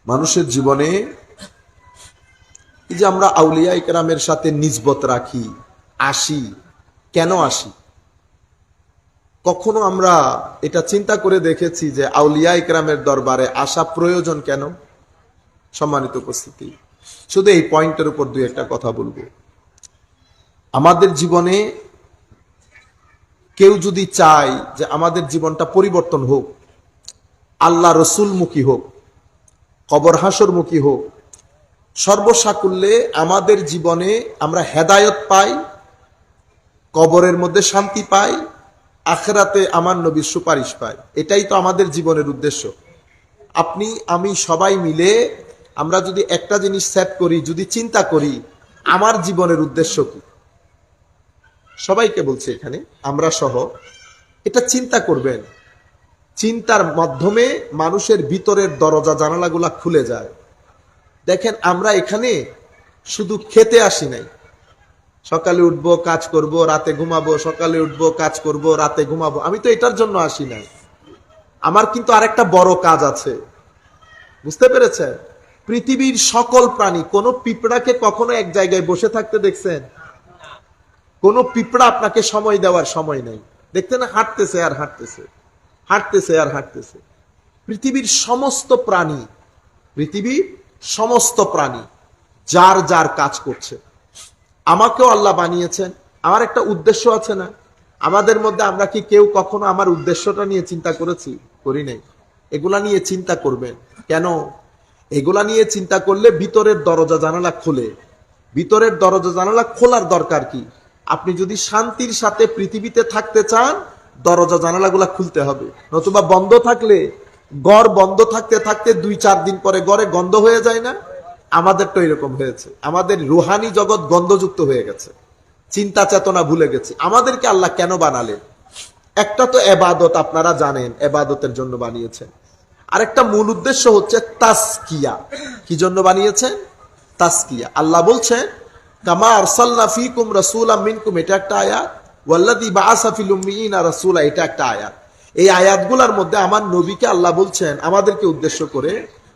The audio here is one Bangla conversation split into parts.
মানুষের জীবনে এই যে আমরা আউলিয়া ইকরামের সাথে নিসবত রাখি, আসি, কেন আসি? কখনো আমরা এটা চিন্তা করে দেখেছি যে আউলিয়া ইকরামের দরবারে আসা প্রয়োজন কেন? সম্মানিত উপস্থিতি, শুধু এই পয়েন্টের উপর দুই একটা কথা বলবো। আমাদের জীবনে কেউ যদি চায় যে আমাদের জীবনটা পরিবর্তন হোক, আল্লাহ রসুলমুখী হোক, কবর হাসরমুখী হোক, সর্বসাকুল্যে আমাদের জীবনে আমরা হেদায়ত পাই, কবরের মধ্যে শান্তি পাই, আখিরাতে আমার নবীর সুপারিশ পাই, এটাই তো আমাদের জীবনের উদ্দেশ্য। আপনি আমি সবাই মিলে আমরা যদি একটা জিনিস সেট করি, যদি চিন্তা করি আমার জীবনের উদ্দেশ্য কি, সবাইকে বলছি এখানে আমরা সহ, এটা চিন্তা করবেন। চিন্তার মাধ্যমে মানুষের ভিতরের দরজা জানালাগুলা খুলে যায়। দেখেন, আমরা এখানে শুধু খেতে আসি নাই, সকালে উঠবো কাজ করব রাতে ঘুমাবো, সকালে উঠবো কাজ করব রাতে ঘুমাবো, আমি তো এটার জন্য আসি নাই। আমার কিন্তু আরেকটা বড় কাজ আছে, বুঝতে পেরেছেন? পৃথিবীর সকল প্রাণী, কোন পিঁপড়াকে কখনো এক জায়গায় বসে থাকতে দেখছেন? কোন পিঁপড়া আপনাকে সময় দেওয়ার সময় নেই, দেখতে না? হাঁটতেছে আর হাঁটতেছে, হাঁটতেছে আর হাঁটতেছে। পৃথিবীর সমস্ত প্রাণী, পৃথিবীর সমস্ত প্রাণী যার যার কাজ করছে। আমাকেও আল্লাহ বানিয়েছেন, আমার একটা উদ্দেশ্য আছে না? আমাদের মধ্যে আমরা কি কেউ কখনো আমার উদ্দেশ্যটা নিয়ে চিন্তা করেছি? করি নাই। এগুলা নিয়ে চিন্তা করবেন। কেন? এগুলা নিয়ে চিন্তা করলে ভিতরের দরজা জানালা খোলে। ভিতরের দরজা জানালা খোলার দরকার কি? আপনি যদি শান্তির সাথে পৃথিবীতে থাকতে চান, দরজা জানালাগুলা খুলতে হবে। নতুবা বন্ধ থাকলে, ঘর বন্ধ থাকতে থাকতে 2-4 দিন পরে ঘরে গন্ধ হয়ে যায় না? আমাদের তো এরকম হয়েছে। আমাদের রুহানি জগৎ গন্ধযুক্ত হয়ে গেছে, চিন্তা চেতনা ভুলে গেছে। আমাদেরকে আল্লাহ কেন বানালেন? একটা তো এবাদত, আপনারা জানেন এবাদতের জন্য বানিয়েছেন। আরেকটা মূল উদ্দেশ্য হচ্ছে তাসকিয়া। কি জন্য বানিয়েছেন? তাসকিয়া। আল্লাহ বলছেন কামা আরসালনা ফীকুম রাসূলাম মিনকুম, এটা একটা আয়াত। ওয়াল্লাযী বাআসা ফিল উম্মিয়িনা রাসূলা, এটা একটা আয়াত। এই আয়াতগুলোর মধ্যে আমার নবীকে আল্লাহ বলছেন, আমাদেরকে উদ্দেশ্য করে,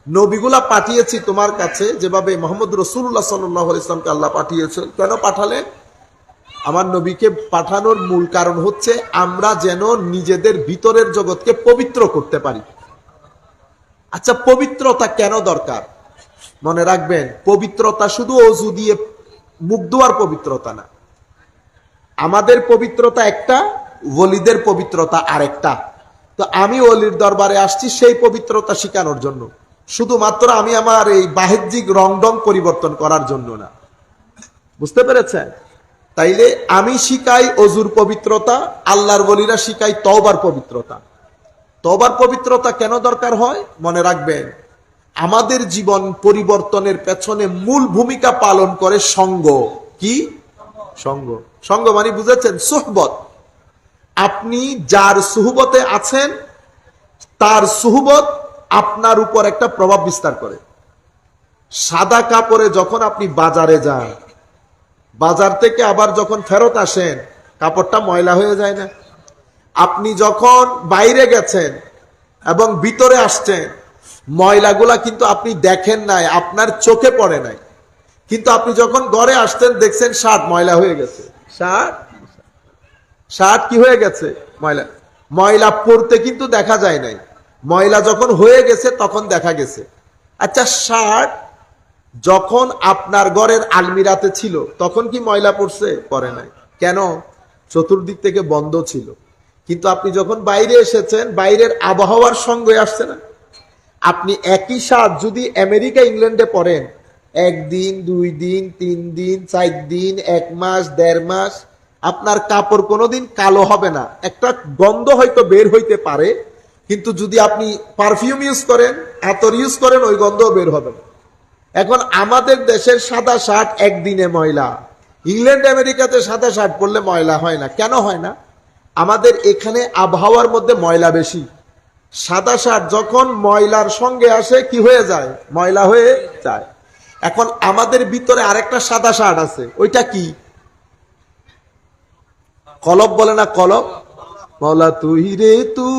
নবীগুলা পাঠিয়েছি তোমার কাছে, যেভাবে মুহাম্মদ রাসূলুল্লাহ সাল্লাল্লাহু আলাইহি ওয়াসাল্লামকে আল্লাহ পাঠিয়েছেন। কেন পাঠালেন? আমার নবীকে পাঠানোর মূল কারণ হচ্ছে আমরা যেন নিজেদের ভিতরের জগৎকে পবিত্র করতে পারি। আচ্ছা, পবিত্রতা কেন দরকার? মনে রাখবেন, পবিত্রতা শুধু ওযু দিয়ে মুখ ধোয়ার পবিত্রতা না। আমাদের পবিত্রতা একটা, ওলিদের পবিত্রতা আরেকটা। তো আমি ওলির দরবারে আসছি সেই পবিত্রতা শিখানোর জন্য, শুধুমাত্র আমি আমার এই বাহ্যিক রংডং পরিবর্তন করার জন্য না। বুঝতে পেরেছেন? তাইলে আমি শিখাই ওযুর পবিত্রতা, আল্লাহর ওলিরা শিখাই তওবার পবিত্রতা। তওবার পবিত্রতা কেন দরকার হয়? মনে রাখবেন, আমাদের জীবন পরিবর্তনের পেছনে মূল ভূমিকা পালন করে সঙ্গ। কি? সঙ্গ। সঙ্গ মানে বুঝেছেন? সুহবত। আপনি যার সুহবতে আছেন, তার সুহবত আপনার উপর একটা প্রভাব বিস্তার করে। সাদা কাপড়ে যখন আপনি বাজারে যান, বাজার থেকে আবার যখন ফেরত আসেন, কাপড়টা ময়লা হয়ে যায় না? আপনি যখন বাইরে গেছেন এবং ভিতরে আসছেন, ময়লাগুলা কিন্তু আপনি দেখেন নাই, আপনার চোখে পড়ে নাই, কিন্তু আপনি যখন ঘরে আসতেন দেখছেন শার্ট ময়লা হয়ে গেছে। শার্ট কি হয়ে গেছে? ময়লা। ময়লা পড়তে কিন্তু দেখা যায় নাই, ময়লা যখন হয়ে গেছে তখন দেখা গেছে। আচ্ছা, শার্ট যখন আপনার ঘরের আলমিরাতে ছিল তখন কি ময়লা পড়ছে? পড়ে নাই। কেন? চতুর্দিক থেকে বন্ধ ছিল। কিন্তু আপনি যখন বাইরে এসেছেন, বাইরের আবহাওয়ার সঙ্গে আসছে না? আপনি একই শার্ট যদি আমেরিকা ইংল্যান্ডে পরেন, 1 দিন 2 দিন 3 দিন 4 দিন, 1 মাস 1.5 মাস, আপনার কাপড় কোনোদিন কালো হবে না। একটা গন্ধ হয়তো বের হইতে পারে, কিন্তু যদি আপনি পারফিউম ইউজ করেন, আতর ইউজ করেন, ওই গন্ধ বের হবে না। এখন আমাদের দেশের সাদা শার্ট একদিনে ময়লা, ইংল্যান্ড আমেরিকাতে সাদা শার্ট পরলে ময়লা হয় না। কেন হয় না? আমাদের এখানে আবহাওয়ার মধ্যে ময়লা বেশি। সাদা শার্ট যখন ময়লার সঙ্গে আসে কি হয়ে যায়? ময়লা হয়ে যায়। এখন আমাদের ভিতরে আরেকটা সাদা শার্ট আছে, ওইটা কি? কলব বলে না? কলব। মওলা তুই রে তুই,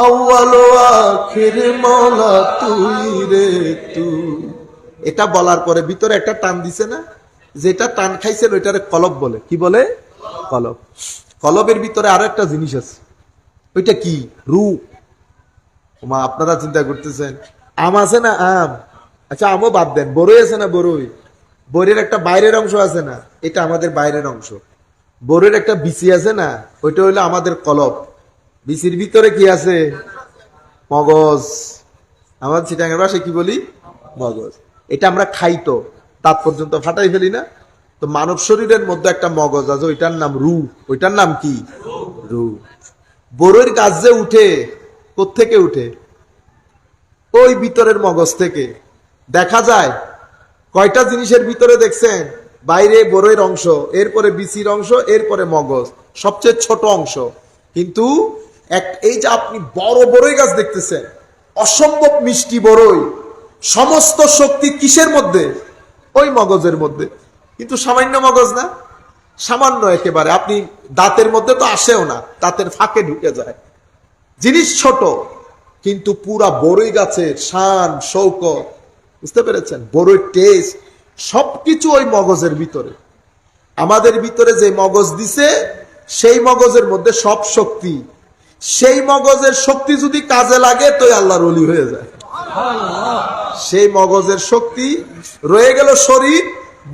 আউয়াল ও আখির মওলা তুই রে তুই। এটা বলার পরে ভিতরে একটা টান দিছে না, যেটা টান খাইছেন ওইটারে কলব বলে। কি বলে? কলব। কলবের ভিতরে আরো একটা জিনিস আছে, ওইটা কি? রূহ। মা আপনারা চিন্তা করতেছেন আম আছে না আম, আচ্ছা আমও বাদ দেন, বড়ই আছে না বড়ই, বড়ির একটা বাইরের অংশ আছে না, এটা আমাদের বাইরের অংশ। বড়ির একটা বিচি আছে না, ওইটা হইলো আমাদের কলব। বিচির ভিতরে কি আছে? মগজ। আমার চিটাঙ্গের ভাষায় কি বলি? মগজ। এটা আমরা খাই, তো দাঁত পর্যন্ত ফাটাই ফেলি না? তো মানব শরীরের মধ্যে একটা মগজ আছে, ওইটার নাম রূহ। ওইটার নাম কি? রূহ। বড়ইর গাছ যে উঠে, কোত্থেকে উঠে? ওই ভিতরের মগজ থেকে। দেখা যায় কয়টা জিনিসের ভিতরে দেখছেন? বাইরে বড়ইর অংশ, এরপরে বিচির অংশ, এরপরে মগজ, সবচেয়ে ছোট অংশ। কিন্তু এই যে আপনি বড় বড়ই গাছ দেখতেছেন, অসম্ভব মিষ্টি বড়ই, সমস্ত শক্তি কিসের মধ্যে? ওই মগজের মধ্যে। কিন্তু সামান্য মগজ না, সামান্য একেবারে, আপনি দাঁতের মধ্যে তো আসেও না, দাঁতের ফাঁকে ঢুকে যায়। জিনিস ছোট, কিন্তু পুরা বড়ই গাছের শান শৌকত, বুঝতে পেরেছেন? বড়ই টেস্ট সবকিছু ওই মগজের ভিতরে। আমাদের ভিতরে যে মগজ দিছে, সেই মগজের মধ্যে সব শক্তি। সেই মগজের শক্তি যদি কাজে লাগে তো আল্লাহর ওলি হয়ে যায়। সেই মগজের শক্তি রয়ে গেল শরীর,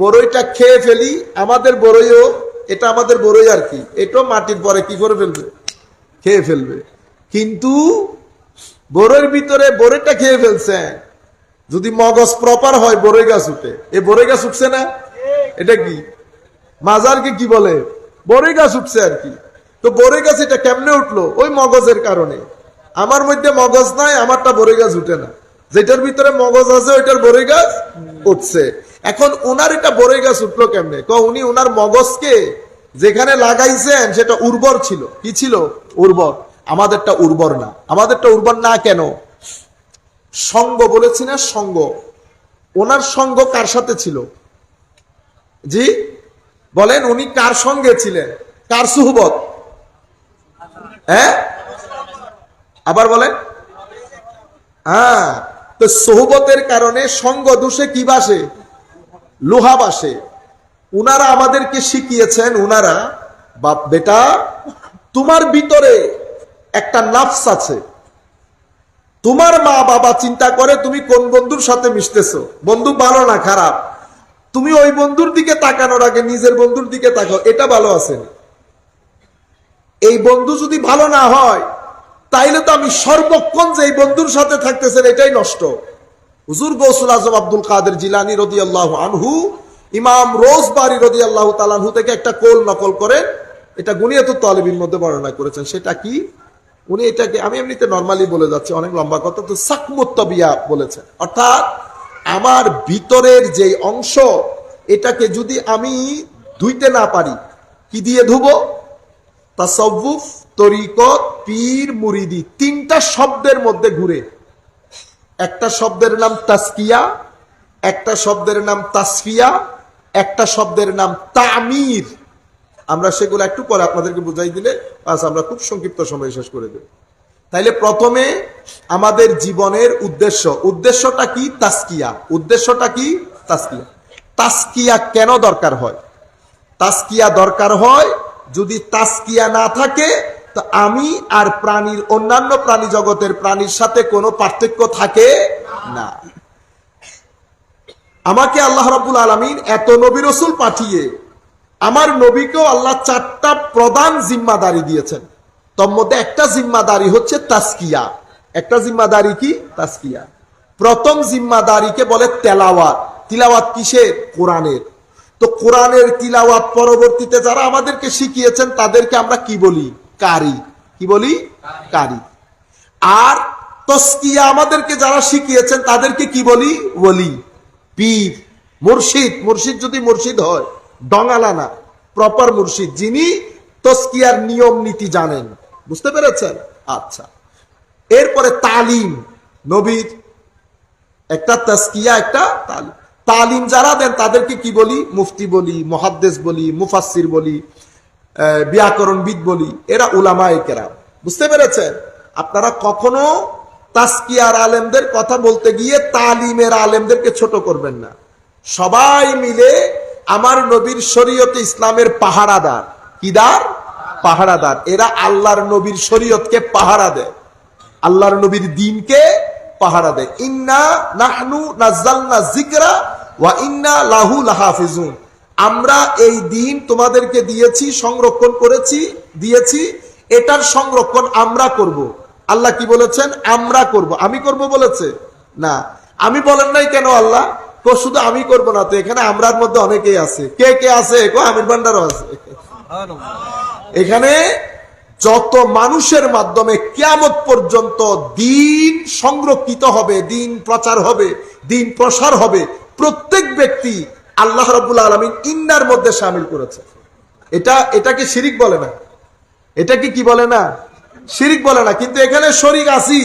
বড়ইটা খেয়ে ফেলি। আমাদের বড়ইও, এটা আমাদের বড়ই আর কি, এটা মাটির পরে কি করে ফেলবে? খেয়ে ফেলবে। কিন্তু বড়ইর ভিতরে বড়ইটা খেয়ে ফেলছেন, যদি মগজ প্রপার হয় বড়ই গাছ উঠে। এ বড়ই গাছ উঠছে না? এটা কি মাজারকে কি বলে? বড়ই গাছ উঠছে আর কি। তো বড়ই গাছ এটা কেমনে উঠলো? ওই মগজের কারণে। আমার মধ্যে মগজ নাই, আমারটা বড়ই গাছ উঠে না। যেটার ভিতরে মগজ আছে ওইটার বড়ই গাছ উঠছে। এখন ওনার এটা বড়ই গাছ উঠলো কেমনে? উনি ওনার মগজকে যেখানে লাগাইছেন সেটা উর্বর ছিল। কি ছিল? উর্বর। আমাদেরটা উর্বর না। আমাদেরটা উর্বর না কেন? সঙ্গ বলেছি না, সঙ্গ। ওনার সঙ্গ কার সাথে ছিল? জি বলেন, উনি কার সঙ্গে ছিলেন? কার সুহবত? হ্যাঁ, আবার বলেন। হ্যাঁ, তো সোহবতের কারণে সঙ্গ দোষে কি বাসে? লোহা বাসে। উনারা আমাদেরকে শিখিয়েছেন, উনারা বাপ বেটা তোমার ভিতরে একটা নাফস আছে। তোমার মা বাবা চিন্তা করে তুমি কোন বন্ধুর সাথে মিশতেছো, বন্ধু ভালো না খারাপ, তুমি ওই বন্ধুর দিকে তাকানোর আগে নিজের বন্ধুর দিকে তাকাও, এটা ভালো আছে। এই বন্ধু যদি ভালো না হয়, তাইলে তো আমি সর্বক্ষণ যে এই বন্ধুর সাথে থাকতেছেন এটাই নষ্ট। হুজুর গৌসুল আজম আব্দুল কাদের জিলানী রাদিয়াল্লাহু আনহু ইমাম রোজবারি রাদিয়াল্লাহু তাআলা আনহু থেকে একটা কোল নকল করে, এটা গুনিয়াতুত তালিবিন মধ্যে বর্ণনা করেছেন। সেটা কি? উনি এটাকে, আমি এমনিতে নরমালি বলে যাচ্ছি, অনেক লম্বা কথা, তো সাকমুত তাবিয়া বলেছেন। অর্থাৎ আমার ভিতরের যে অংশ, এটাকে যদি আমি ধুইতে না পারি, কি দিয়ে ধুবো? তাসাউফ, তরিকত, পীর, মুরিদি, তিনটা শব্দের মধ্যে ঘুরে। একটা শব্দের নাম তাসকিয়া, একটা শব্দের নাম তাসফিয়া, একটা শব্দের নাম তামির। আমরা সেগুলো একটু পরে আপনাদেরকে বুঝাই দিলে আজ আমরা খুব সংক্ষিপ্ত সময় শেষ করে দেব। তাইলে প্রথমে আমাদের জীবনের উদ্দেশ্যটা কি? তাসকিয়া। উদ্দেশ্যটা কি? তাসকিয়া। তাসকিয়া কেন দরকার হয়? তাসকিয়া দরকার হয়, যদি তাসকিয়া না থাকে তো আমি আর প্রাণীর, অন্যান্য প্রাণী জগতের প্রাণীর সাথে কোনো পার্থক্য থাকে না। আমাকে আল্লাহ রাব্বুল আলামিন এত নবী রাসূল পাঠিয়ে আমার নবীকেও আল্লাহ 4টা প্রধান জিম্মাদারি দিয়েছেন। তোর মধ্যে একটা জিম্মাদারি হচ্ছে তাসকিয়া। একটা জিম্মাদারি কি? তাসকিয়া। প্রথম জিম্মাদারিকে বলে তেলাওয়াত। তিলাওয়াত কিসের? কোরআনের। তো কোরআনের তিলাওয়াত পরবর্তীতে যারা আমাদেরকে শিখিয়েছেন তাদেরকে আমরা কি বলি? কারি। কি বলি? কারি। আর তাসকিয়া আমাদেরকে যারা শিখিয়েছেন তাদেরকে কি বলি? ওলি, পীর, মুর্শিদ। মুর্শিদ যদি মুর্শিদ হয়, ডঙ্গালা না, প্রপার মুর্শিদ, যিনি তাসকিয়ার নিয়ম নীতি জানেন। বুঝতে পেরেছেন? আচ্ছা, এরপরে তালিম। নবীর একটা তাসকিয়া, একটা তালিম। তালিম যারা দেন তাদেরকে কি বলি? মুফতি বলি, মুহাদ্দিস বলি, মুফাসসির বলি, ব্যাকরণবিদ বলি। এরা উলামায়ে কেরাম। বুঝতে পেরেছেন? আপনারা কখনো তাসকিয়ার আলেমদের কথা বলতে গিয়ে তালিমের আলেমদেরকে ছোট করবেন না। সবাই মিলে আমার নবীর শরীয়তে ইসলামের পাহারাদার। কিদার? পাহারাদার। এরা আল্লাহর নবীর শরীয়তকে পাহারা দেয়, আল্লাহর নবীর দ্বীনকে পাহারা দেয়। ইন্না নাহনু নাযালনা যিকরা ওয়া ইন্না লাহু লাহাফিজুন। আমরা এই দ্বীন তোমাদেরকে দিয়েছি, সংরক্ষণ করেছি, দিয়েছি, এটার সংরক্ষণ আমরা করব। আল্লাহ কি বলেছেন? আমরা করব। আমি করব বলেছে না। আমি বলেন নাই কেন আল্লাহ? তো শুধু আমি করব না, তো এখানে আমরার মধ্যে অনেকেই আছে। কে কে আছে? আমির ভান্ডারও আছে। এখানে যত মানুষের মাধ্যমে কিয়ামত পর্যন্ত দিন সংরক্ষিত হবে, দিন প্রচার হবে, দিন প্রসার হবে, প্রত্যেক ব্যক্তি আল্লাহ রাব্বুল আলামিন ইন্নার মধ্যে শামিল করেছে। এটাকে শিরিক বলে না। এটাকে কি বলে না? শিরিক বলে না। কিন্তু এখানে শরিক আছি,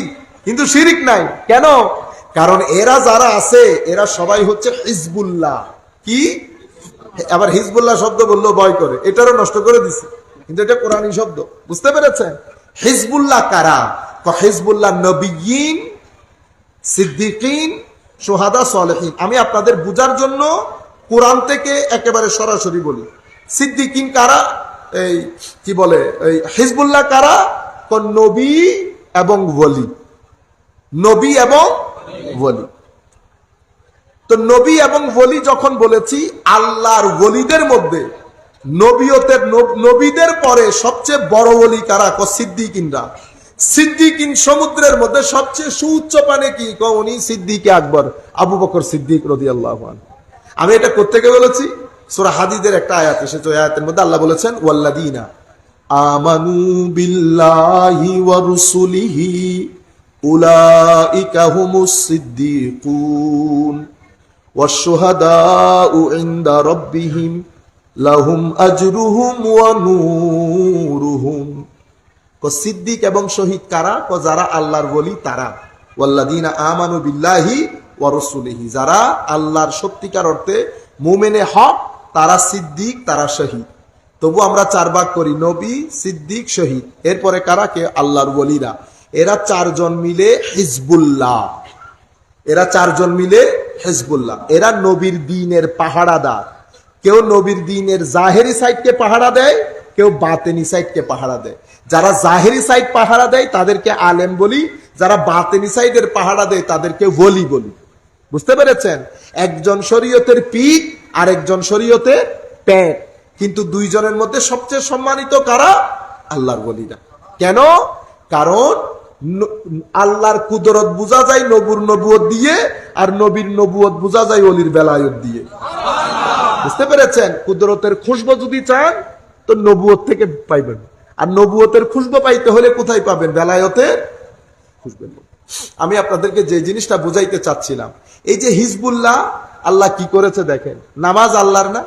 কিন্তু শিরিক নাই। কেন? কারণ এরা যারা আছে এরা সবাই হচ্ছে হিজবুল্লাহ। কি? আবার হিজবুল্লাহ শব্দ বললেও ভয় করে, এটারও নষ্ট করে দিছে, কিন্তু এটা কোরআনী শব্দ। বুঝতে পেরেছেন? হিজবুল্লাহ কারা? হিজবুল্লাহ নবিয়্যিন, সিদ্দিকিন, শুহাদা, সালেহিন। আমি আপনাদের বুঝার জন্য কোরআন থেকে একেবারে সরাসরি বলি। সিদ্দিকিন কারা? এই কি বলে, এই হিজবুল্লাহ কারা? নবী এবং ওলি। নবী এবং ওলি। তো নবী এবং ওলি যখন বলেছি, আল্লাহর ওলিদের মধ্যে নবীদের পরে সবচেয়ে বড় ওলি কারা? সিদ্দিকিনরা। সিদ্দিকিন সমুদ্রের মধ্যে সবচেয়ে সুউচ্চ পানে কি? উনি সিদ্দিকে আকবর, আবু বকর সিদ্দিক রাদিয়াল্লাহু আনহু। আমি এটা কোত্থেকে বলেছি? সূরা হাদীদের একটা আয়াত এসেছে, ওই আয়াতের মধ্যে আল্লাহ বলেছেন ওয়াল্লাযীনা আমানু বিল্লাহি ওয়া রুসুলিহি উলাইকা হুমুস সিদ্দিকুন ওয়াশ শুহাদাউ ইনদা রাব্বিহিম লাহুম আজরুহুম ওয়া নূরুহুম। সিদ্দিক এবং শহীদ কারা? যারা আল্লাহর ওলি তারা। ওয়াল্লাযীনা আমানু বিল্লাহি ওয়া রাসূলিহি, যারা আল্লাহর সত্যিকার অর্থে মুমিনে হক, তারা সিদ্দিক, তারা শহীদ। তবু আমরা চার ভাগ করি, নবী, সিদ্দিক, শহীদ। এরপরে কারা? কে? আল্লাহর ওলিরা। এরা চারজন মিলে হিজবুল্লাহ। এরা চারজন মিলে হিজবুল্লাহ। এরা নবীর দ্বীনের পাহারাদার। কেউ নবীর দ্বীনের জাহেরি সাইডকে পাহারা দেয়, কেউ বাতেনি সাইডকে পাহারা দেয়। যারা জাহেরি সাইড পাহারা দেয় তাদেরকে আলেম বলি, যারা বাতেনি সাইডের পাহারা দেয় তাদেরকে ওলি বলি। বুঝতে পেরেছেন? একজন শরীয়তের পিঠ আর একজন শরীয়তের প্যাট, কিন্তু দুইজনের মধ্যে সবচেয়ে সম্মানিত কারা? আল্লাহর ওলিরা। কেন? কারণ আল্লাহর কুদরত বোঝা যায় নবুর নবুয়ত দিয়ে, আর নবীর নবুয়ত বোঝা যায় ওলির বেলায়ত দিয়ে। বুঝতে পেরেছেন? কুদরতের খুশবু যদি চান তো নবুয়ত থেকে পাইবেন, আর নবুয়তের খুশবু পাইতে হলে কোথায় পাবেন? বেলায়তের খুশবু। আমি আপনাদেরকে যে জিনিসটা বুঝাইতে চাচ্ছিলাম, এই যে হিজবুল্লাহ, আল্লাহ কি করেছে দেখেন। নামাজ আল্লাহর না?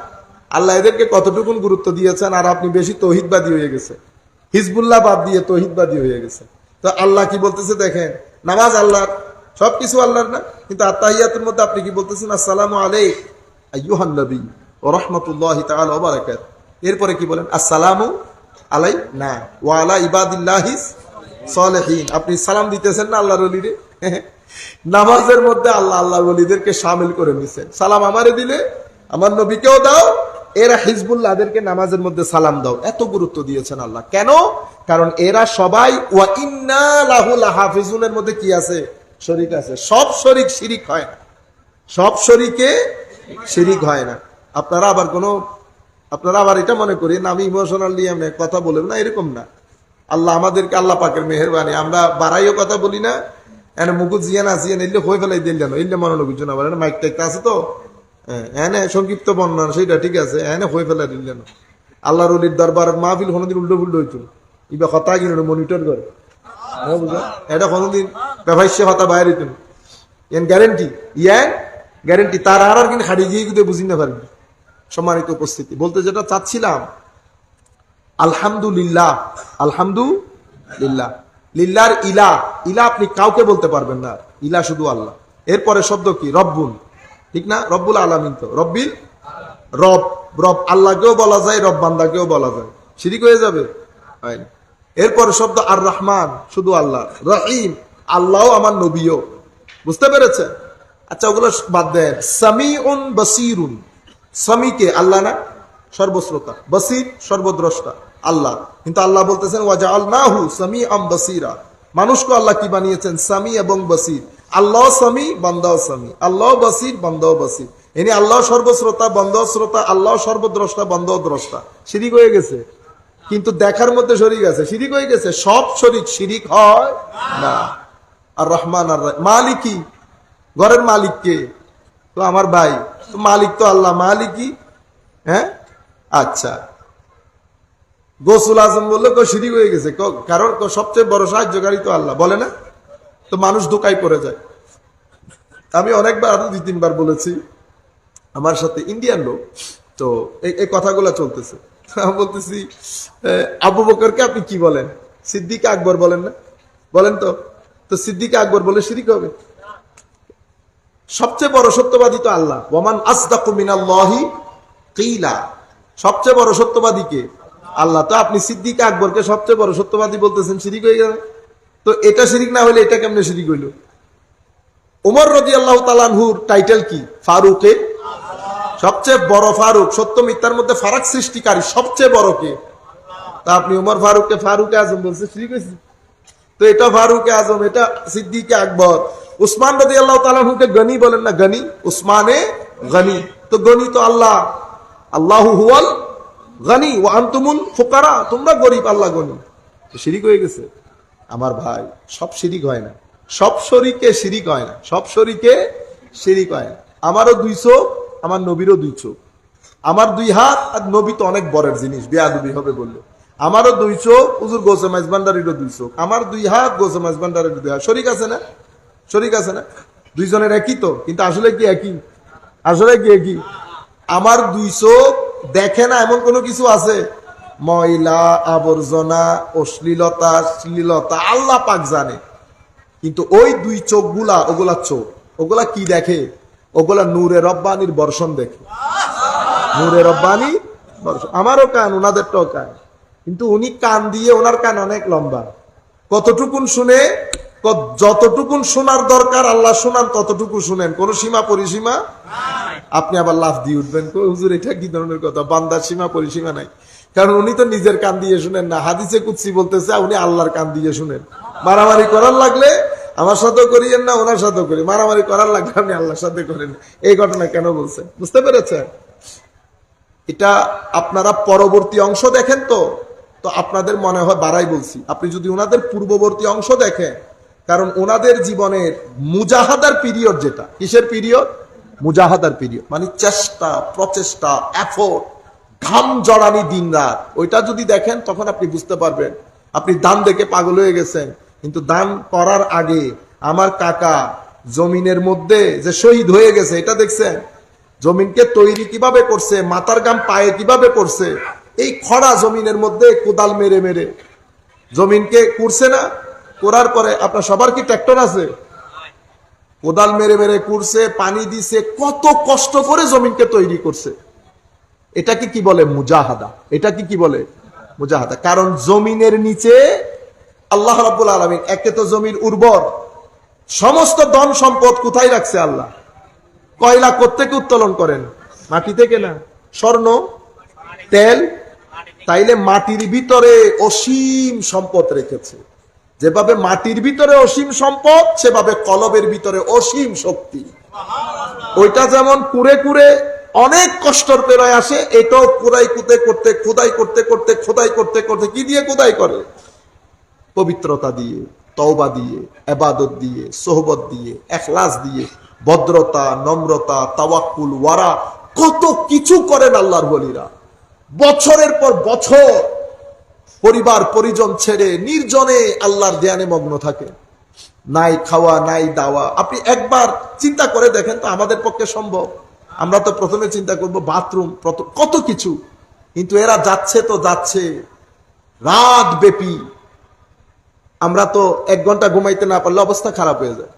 আল্লাহ এদেরকে কতটুকুন গুরুত্ব দিয়েছেন, আর আপনি বেশি তৌহিদবাদী হয়ে গেছে। হিজবুল্লাহ বাদ দিয়ে তৌহিদবাদী হয়ে গেছে। তো আল্লাহ কি বলতেছে দেখেন, নামাজ আল্লাহর, সবকিছু আল্লাহর না? কিন্তু আত্তাহিয়াতের মধ্যে আপনি কি বলতেছেন? আসসালামু আলাইক আইয়ুহান নবী ওয়া রাহমাতুল্লাহি তাআলা ওয়া বারাকাতুহু। এরপরে কি বলেন? আসসালামু আলাই না ওয়া আলা ইবাদিল্লাহিস সালিহিন। আপনি সালাম দিতেছেন না আল্লাহর ওলিরে? নামাজের মধ্যে আল্লাহ আল্লাহর ওলিদেরকে শামিল করে নিছেন। সালাম আমারে দিলে আমার নবীকেও দাও, এরা হিজবুল্লাহদেরকে নামাজের মধ্যে সালাম দাও। এত গুরুত্ব দিয়েছেন আল্লাহ। কেন? কারণ এরা সবাই ওয়া ইন্না লাহু লাহাফিজুনের মধ্যে কি আছে? শরীক আছে। সব শরীক শিরিক হয় না, সব শরীকে শিরিক হয় না। আপনারা আবার এটা মনে করেন আমি ইমোশনালি আমি কথা বলবো না, এরকম না। আল্লাহ আমাদেরকে, আল্লাহ পাকের মেহেরবানি, আমরা বাড়াইও কথা বলি না। এনে মুকুট জিয়ান আসিয়ান এলে হয়ে ফেলাই দিল না, এলে মনোযোগ জন্য আবার মাইক টাইক আছে তো, এনে সংক্ষিপ্ত বর্ণনা সেটা ঠিক আছে, এনে হয়ে ফেলাই দিল না। আল্লাহর ওলির দরবার মাহফিল কোনোদিন উল্টো পুল্টো হইতো, ইবা কথা কিনে মনিটর করে, এটা কোনোদিন ব্যবহার্য কথা বাইরে হইতো না। N guarantee, guarantee. তার আর কিন্তু হারিয়ে গিয়ে কিন্তু বুঝি না পারবি। সম্মানিত উপস্থিতি, বলতে যেটা চাচ্ছিলাম, আলহামদুলিল্লাহ, আলহামদুলিল্লাহ। লিল্লাহর ইলা, ইলা আপনি কাউকে বলতে পারবেন না, ইলা শুধু আল্লাহ। এরপরে শব্দ কি? রব্বুল, ঠিক না? রব্বুল আলামিন, তো রব্বিল, রব, রব আল্লাহকেও বলা যায়, রব বান্দাকেও বলা যায়। শিরিক হয়ে যাবে? হয় না। এরপর শব্দ আর রহমান, শুধু আল্লাহ। রহিম, আল্লাহ আমার নবীও। বুঝতে পেরেছেন? আচ্ছা, ওগুলো বাদ দেন। সামিউন বাসিরুন, সামিকে আল্লাহ না, সর্বশ্রোতা, বাসির সর্বদ্রষ্টা আল্লাহ। কিন্তু আল্লাহ বলতেছেন ওয়াজআলনাহু সামিআম বাসীরা, মানুষকে আল্লাহ কি বানিয়েছেন? সামি এবং বাসির। আল্লাহ সামি, বান্দাও সামি, আল্লাহ বাসির, বান্দাও বাসির। এনে আল্লাহ সর্বশ্রোতা, বান্দাও শ্রোতা, আল্লাহ সর্বদ্রষ্টা, বান্দাও দ্রষ্টা। শিরিক হয়ে গেছে, কিন্তু দেখার মধ্যে শরিক আছে। শিরিক হয়ে গেছে, সব শরিক শিরিক হয় না। আর রহমান আর মালিকি, ঘরের মালিক কে? তো আমার ভাই, তো মালিক তো আল্লাহ, মালিকি। হ্যাঁ, আচ্ছা, গোসুল আজম বললে শিরিক হয়ে গেছে, কারণ সবচেয়ে বড় সাহায্যকারী তো আল্লাহ, বলে না? তো মানুষ ধোকায় পড়ে যায়। আমি অনেকবার, আরো 2-3 বার বলেছি, আমার সাথে ইন্ডিয়ান লোক, তো এই কথাগুলো চলতেছে। আমি বলতেছি, আবু বকরকে আপনি কি বলেন? সিদ্দিক আকবর বলেন না? বলেন তো। তো সিদ্দিক আকবর বলে শিরিক হবে? সবচেয়ে বড় সত্যবাদী তো আল্লাহ। ওয়ামান আসদাকু মিনাল্লাহি কিলা, সবচেয়ে বড় সত্যবাদী কে? আল্লাহ। তো আপনি সিদ্দিক আকবরকে সবচেয়ে বড় সত্যবাদী বলতেছেন, শিরিক হয়ে গেল। তো এটা শিরিক না হলে এটা কেমনে শিরিক হইল? ওমর রাদিয়াল্লাহু তাআলা আনহুর টাইটেল কি? ফারুকে, সবচেয়ে বড় ফারুক। সত্য মিথ্যার মধ্যে ফারাক সৃষ্টিকারী সবচেয়ে বড় কে? তা আপনি ওমর ফারুককে ফারুকে আজম বলছে, শিরিক হয়েছে। তো এটা ফারুকে আজম, এটা সিদ্দিকে আকবর। উসমান রাদিয়াল্লাহু তাআলা আনহুকে গনি বলেন না? গনি, উসমানে গনি। তো গনি তো আল্লাহ, আল্লাহু হুয়াল গনি ওয়া আনতুমুল ফুকারা, তোমরা গরিব, আল্লাহ গনি। শিরিক হয়ে গেছে। আমার ভাই, সব শিরিক হয় না, সব শরীকে শিরিক হয় না, সব শরীকে শিরিক হয় না। আমারও 2 চোখ, আমার নবীরও 2 চোখ। আমার 2 হাত, আর নবী তো অনেক বড়ের জিনিস, বেয়াদবি হবে বললে। আমারও 2 চোখ, হুজুর গৌসে মাইজভান্ডারিরও 2 চোখ। আমার 2 হাত, গৌসে মাইজভান্ডারির 2 হাত। শরীক আছে না? শরীক আছে না? দুইজনের একই তো, কিন্তু আসলে কি একই? আসলে কি একই? আমার 2 চোখ দেখে না এমন কোনো কিছু আছে? ময়লা, আবর্জনা, অশ্লীলতা, শ্লীলতা আল্লাহ পাক জানে। কিন্তু ওই 2 চোখগুলা, ওগুলা চোখ, ওগুলা কি দেখে? ওগুলা নূরে রব্বানির বর্ষণ দেখে। নূরে রব্বানি বর্ষণ। আমারও কান, ওনাদেরটাও কান, কিন্তু উনি কান দিয়ে, ওনার কান অনেক লম্বা। কতটুকুন শুনে? যতটুকুন শোনার দরকার আল্লাহ শোনান, ততটুকু শুনেন, কোন সীমা পরিসীমা। আপনি আবার লাফ দিয়ে উঠবেন, হুজুর এটা কি ধরনের কথা? বান্দার সীমা পরিসীমা নাই, কারণ উনি তো নিজের কান দিয়ে শুনেন না। হাদিসে কুদসি বলতেছে উনি আল্লাহর কান দিয়ে শুনেন। মারামারি করার লাগলে আমার সাথেও করিয়েন না, ওনার সাথেও করি। মারামারি করার লাগলে আপনি আল্লাহর সাথে করেন। এই ঘটনা কেন বলছেন? বুঝতে পেরেছেন? এটা আপনারা পরবর্তী অংশ দেখেন তো আপনাদের মনে হয় বাড়াই বলছি। আপনি যদি ওনাদের পূর্ববর্তী অংশ দেখেন, কারণ ওনাদের জীবনের মুজাহাদার পিরিয়ড, যেটা কিসের পিরিয়ড? মুজাহাদার পিরিয়ড, মানে চেষ্টা, প্রচেষ্টা, এফোর্ট, ঘাম জড়ানি দিন রাত, ওইটা যদি দেখেন তখন আপনি বুঝতে পারবেন। আপনি দান দেখে পাগল হয়ে গেছেন, কিন্তু দান করার আগে আমার কাকা জমিনের মধ্যে যে শহীদ হয়ে গেছে, এটা দেখছেন? জমিনকে তৈরি কিভাবে করছে, মাথার গাম পায়ে কিভাবে করছে, এই খরা জমিনের মধ্যে কোদাল মেরে মেরে জমিনকে করছে না? করার পরে আপনার সবার কি ট্র্যাক্টর আছে? কোদাল মেরে মেরে করছে, পানি দিছে, কত কষ্ট করে জমিনকে তৈরি করছে। এটাকে কি বলে? মুজাহাদা। এটাকে কি বলে? মুজাহাদা। কারণ জমিনের নিচে আল্লাহ রাব্বুল আলামিন, একে তো জমির উর্বর, সমস্ত ধন সম্পদ কোথায় রাখছে আল্লাহ? কয়লা কোত্থেকে উত্তোলন করেন? মাটি থেকে না? স্বর্ণ, তেল, তাইলে মাটির ভিতরে অসীম সম্পদ রেখেছে। যেভাবে মাটির ভিতরে অসীম সম্পদ, সেভাবে কলবের ভিতরে অসীম শক্তি। ওইটা যেমন কুড়ে কুড়ে অনেক কষ্টর পেরোয় আসে, এটাও কুড়াই কুতে করতে, খোদাই করতে করতে, খোদাই করতে করতে, কি দিয়ে খোদাই করে? পবিত্রতা দিয়ে, তওবা দিয়ে, ইবাদত দিয়ে, সোহবত দিয়ে, ইখলাস দিয়ে, ভদ্রতা, নম্রতা, তাওয়াক্কুল, ওয়ারা, কত কিছু করেন আল্লাহর ওলিরা। বছরের পর বছর পরিবার পরিজন ছেড়ে নির্জনে আল্লাহর ধ্যানে মগ্ন থাকে, নাই খাওয়া নাই দাওয়া। আপনি একবার চিন্তা করে দেখেন তো আমাদের পক্ষে সম্ভব? আমরা তো প্রথমে চিন্তা করব বাথরুম, কত কিছু, কিন্তু এরা যাচ্ছে তো যাচ্ছে রাত ব্যাপী। আমরা তো 1 ঘন্টা ঘুমাইতে না পারলে অবস্থা খারাপ হয়ে যায়।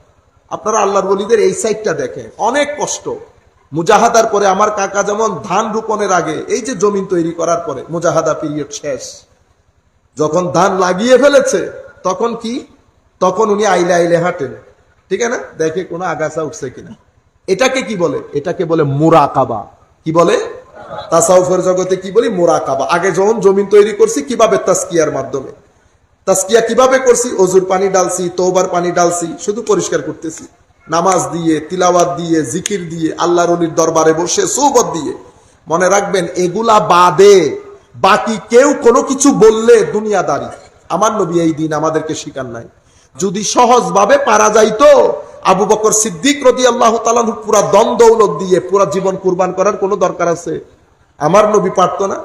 আপনারা আল্লাহর ওলিদের এই সাইডটা দেখেন, অনেক কষ্ট। মুজাহাদার পরে আমার কাকা যেমন ধান রোপণের আগে, এই যে জমিন তৈরি করার পরে মুজাহাদা পিরিয়ড শেষ, যখন ধান লাগিয়ে ফেলেছে তখন কি, তখন উনি আইলে আইলে হাঁটেন, ঠিক আছে না, দেখে কোনো আগাছা উঠছে কিনা। এটাকে কি বলে? এটাকে বলে মুরাকাবা। কি বলে? তাসাউফের জগতে কি বলি? মুরাকাবা। আগে যখন জমিন তৈরি করছি কিভাবে? তাসকিয়ার মাধ্যমে। তাসকিয়া কিভাবে করছি? অজুর পানি ডালছি, তওবার পানি ডালছি, শুধু পরিষ্কার করতেছি, নামাজ দিয়ে, তিলাওয়াত দিয়ে, জিকির দিয়ে, আল্লাহর ওলির দরবারে বসে সোহবত দিয়ে। মনে রাখবেন, এগুলা বাদে বাকি কেউ কোনো কিছু বললে দুনিয়াদারি। আমার নবী এই দিন আমাদেরকে শিখান নাই। যদি সহজভাবে পারা যাইতো, আবু বকর সিদ্দিক রাদিয়াল্লাহু তাআলা পুরা দন দৌলত দিয়ে পুরা জীবন কুরবান করার কোনো দরকার আছে? আমার নবী পারতো না?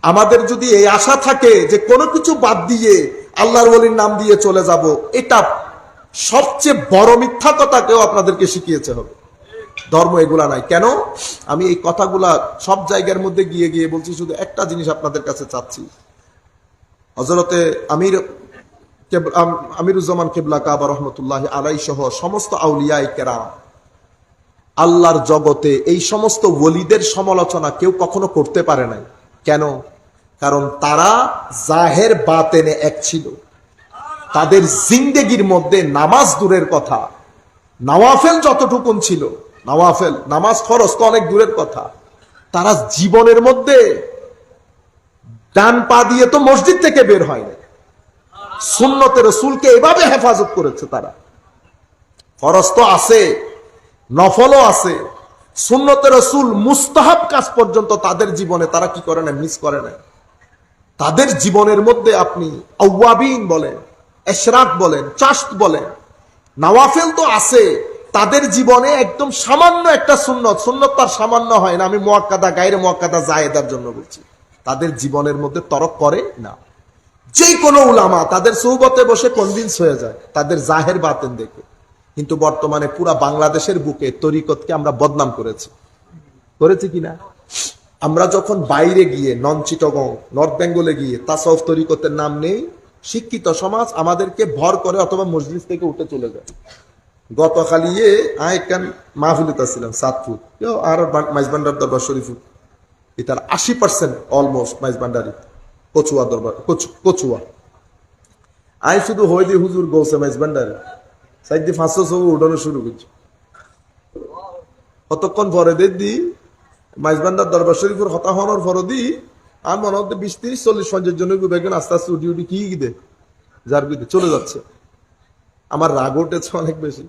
আমাদের যদি এই আশা থাকে যে কোনো কিছু বাদ দিয়ে আল্লাহর ওলির নাম দিয়ে চলে যাব, এটা সবচেয়ে বড় মিথ্যা কথা কেউ আপনাদেরকে শিখিয়েছে হবে। ধর্ম এগুলা নাই। কেন আমি এই কথাগুলা সব জায়গার মধ্যে গিয়ে গিয়ে বলছি? শুধু একটা জিনিস আপনাদের কাছে চাচ্ছি, হযরতে আমিরুজ্জামান কিবলা কাবা রহমতুল্লাহ আলাই সহ সমস্ত আউলিয়ায়ে কেরাম আল্লাহর জগতে এই সমস্ত ওলিদের সমালোচনা কেউ কখনো করতে পারে নাই। কেন? কারণ তারা জাহের বাতেনে এক ছিল। তাদের জিন্দেগির মধ্যে নামাজ দূরের কথা, নওয়াফেল যতটুকুন ছিল, নওয়াফেল নামাজ ফরজ তো অনেক দূরের কথা, তারা জীবনের মধ্যে ডান পা দিয়ে তো মসজিদ থেকে বের হয় না। সুন্নতে রাসূলকে এভাবে হেফাজত করেছে তারা। ফরজ তো আছে, নফলও আছে, সুন্নতে রাসূল মুস্তাহাব কাজ পর্যন্ত তাদের জীবনে তারা কি করে না? মিস করে না। তাদের জীবনের মধ্যে আপনি আওয়াবিন বলেন, ইশরাক বলেন, চাশত বলেন, নওয়াফেল তো আছে। তাদের জীবনে একদম সামান্য একটা সুন্নত, সুন্নত তার সামান্য হয় না, আমি মুআক্কাদা গায়রে মুআক্কাদা জায়েদার জন্য বলছি, তাদের জীবনের মধ্যে তরক করে না। যে কোনো উলামা তাদের সোহবতে বসে কনভিন্স হয়ে যায় তাদের জাহের বাতেন দেখে। কিন্তু বর্তমানে পুরা বাংলাদেশের বুকে তরিকতকে আমরা বদনাম করেছি কিনা? আমরা যখন বাইরে গিয়ে নন চিটাগং, নর্থ বেঙ্গলে গিয়ে তাসাউফ তরিকতের নাম নেই, শিক্ষিত সমাজ আমাদেরকে ভর করে অথবা মজলিস থেকে উঠে চলে যায়। গতকালিয়ে আইকান মাহফিলতে ছিলাম সাতপুর আর মাইজবান্ডার দরবার শরীফ, এটার 80% অলমোস্ট মাইজবান্ডারি কচুয়া দরবার, কচুয়া। আই শুধু হই দি হুজুর গৌসে মাইজবান্ডারি সাইদি 500 উঠানো শুরু করছি। কতক্ষণ পরে দেখি মাইজবান্ডার দরবার শরীফের হতা হওয়ার পরে দি আর মনে হতে 20, 30, 40, 50 জনের বেগুন আস্তে আস্তে উঠি উঠি কি দে যার বিদে চলে যাচ্ছে। আমার রাগ উঠেছে অনেক বেশি।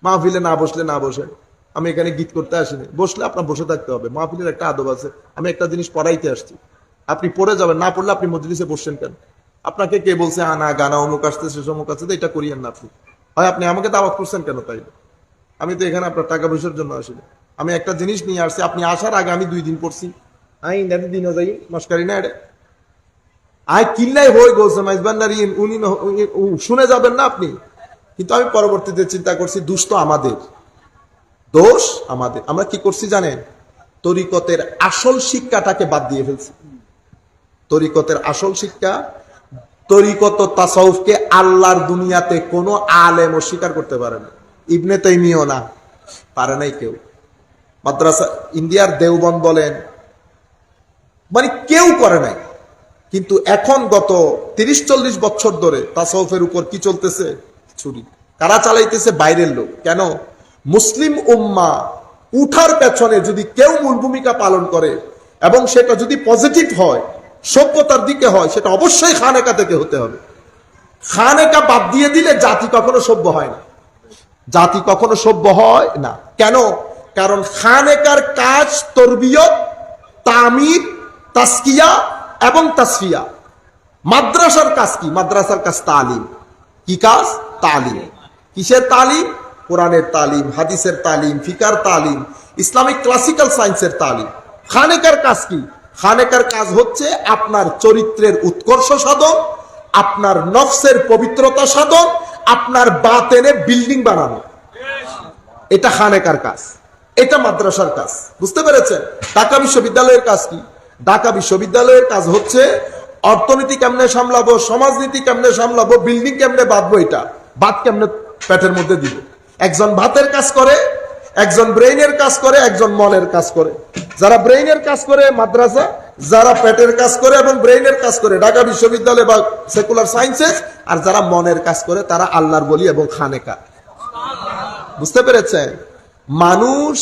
মাহফিলে না বসলে না বসে, আমি এখানে গীত করতে আসিনি, বসলে আপনার বসে থাকতে হবে। মাহফিলের একটা আদব আছে। আমি একটা জিনিস পড়াইতে আসছি, আপনি পড়ে যাবেন, না পড়লে আপনি মজলিসে বসছেন কেন? আপনাকে কে বলছে আনা গানা অমুক আসছে শেষ অমুক আসছে, এটা করিয়েন না আপনি। হয় আপনি আমাকে দাওয়াত করছেন কেন? তাই আমি তো এখানে আপনার টাকা পয়সার জন্য আসিনি। আমি একটা জিনিস নিয়ে আসছি, আপনি আসার আগে আমি 2 দিন পড়ছি। আই ইন্দাদি দিন যাই মস্কারি না এটা আই কিল্লাই হয়ে গেছে মাইজবান্ডারি উনি শুনে যাবেন না আপনি। কিন্তু আমি পরবর্তীতে চিন্তা করছি দোষ তো আমাদের, দোষ আমাদের। আমরা কি করছি জানেন? তরিকতের আসল শিক্ষাটাকে বাদ দিয়ে ফেলছি। তরিকতের আসল শিক্ষা, তরিকত তাসাউফকে আল্লাহর দুনিয়াতে কোনো আলেম স্বীকার করতে পারে না। ইবনে তাইমিয়্যা না, পারে নাই কেউ। মাদ্রাসা ইন্ডিয়ার দেওবন্দ বলেন, মানে কেউ করে নাই। কিন্তু এখন গত 30-40 বছর ধরে তাসাউফের উপর কি চলতেছে? ছুরি। কারা চালাইতেছে? বাইরের লোক। কেন? মুসলিম উম্মাহ উঠার পেছনে যদি কেউ মূল ভূমিকা পালন করে এবং সেটা যদি পজিটিভ হয়, সভ্যতার দিকে হয়, সেটা অবশ্যই খানেকা থেকে হতে হবে। খানেকা বাদ দিয়ে দিলে জাতি কখনো সভ্য হয় না। জাতি কখনো সভ্য হয় না। কেন? কারণ খানেকার কাজ তরবিয়ত, তামির, তাসকিয়া এবং তাসফিয়া। মাদ্রাসার কাজ কি? মাদ্রাসার কাজ তালিম। কি কাজ? তালিম। কিসের তালিম? কোরআনের তালিম, হাদিসের তালিম, ফিকার তালিম, ইসলামিক ক্লাসিক্যাল সায়েন্সের তালিম। খানেকার কাজ কি? খানেকার কাজ হচ্ছে আপনার চরিত্রের উৎকর্ষ সাধন, আপনার নফসের পবিত্রতা সাধন, আপনার বাতেনে বিল্ডিং বানানো। এটা খানেকার কাজ, এটা মাদ্রাসার কাজ। বুঝতে পেরেছেন? ঢাকা বিশ্ববিদ্যালয়ের কাজ কি? ঢাকা বিশ্ববিদ্যালয়ের কাজ হচ্ছে অর্থনীতি কেমনে সামলাবো, সমাজনীতি কেমনে সামলাবো, বিল্ডিং কেমনে বাঁধবো, এটা ভাত কেমনে পেটের মধ্যে দিব। একজন ভাতের কাজ করে, একজন ব্রেইনের কাজ করে, একজন মনের কাজ করে। যারা ব্রেইনের কাজ করে মাদ্রাসা, যারা পেটের কাজ করে এবং ব্রেইনের কাজ করে ঢাকা বিশ্ববিদ্যালয় বা সেকুলার সায়েন্সেস, আর যারা মনের কাজ করে তারা আল্লাহর বলি এবং খানেকা। বুঝতে পেরেছেন? মানুষ